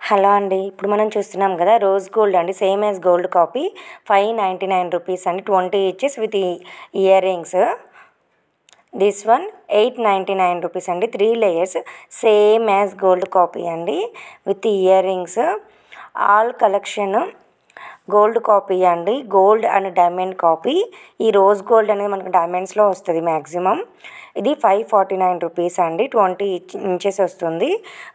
Hello అండి, ఇప్పుడు మనం చూస్తున్నాం కదా రోజ్ గోల్డ్ అండి, same as gold copy 599 rupees అండి, 20 inches with year rings. This one 899 rupees అండి, 3 layers same as gold copy అండి with year rings. All collection gold copy అండి, గోల్డ్ అండ్ డైమండ్ కాపీ. ఈ రోజ్ గోల్డ్ అనేది మనకు డైమండ్స్లో వస్తుంది maximum. ఇది 549 rupees అండి, 20 ఇంచెస్ వస్తుంది.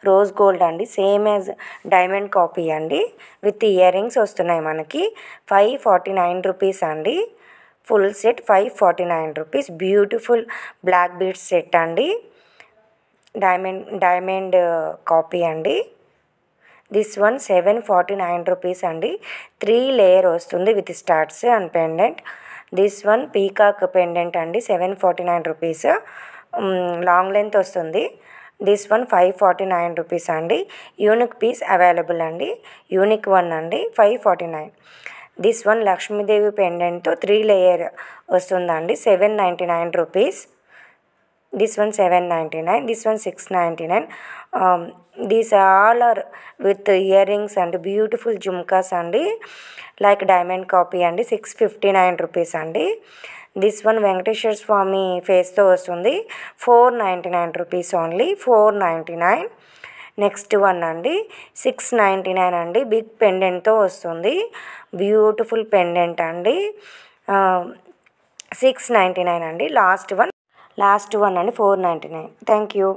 రోజ్ గోల్డ్ అండి, సేమ్ యాజ్ డైమండ్ కాపీ అండి విత్ ఇయర్ రింగ్స్ వస్తున్నాయి మనకి. 549 రూపీస్ అండి, full set 549 rupees. Beautiful black beads set అండి, డైమండ్ కాపీ అండి. దిస్ వన్ 749 రూపీస్ అండి, 3 లేయర్ వస్తుంది with starts and pendant. This one peacock pendant అండి, 749 రూపీస్, లాంగ్ లెంత్ వస్తుంది. దిస్ వన్ 549 రూపీస్ అండి, యూనిక్ పీస్ అవైలబుల్ అండి, unique one అండి, 549. This one Lakshmidevi పెండెంట్తో 3 layer వస్తుందండి, 799 rupees. This one 799, this one 699. These all are with earrings and beautiful jhumkas andi, like diamond copy andi, 659 rupees andi. This one Venkateshwar Swami face tho vastundi, 499 rupees only, 499. Next one అండి 699 అండి, big pendant తో వస్తుంది, beautiful pendant అండి, 699 అండి. Last one అండి 499. Thank you.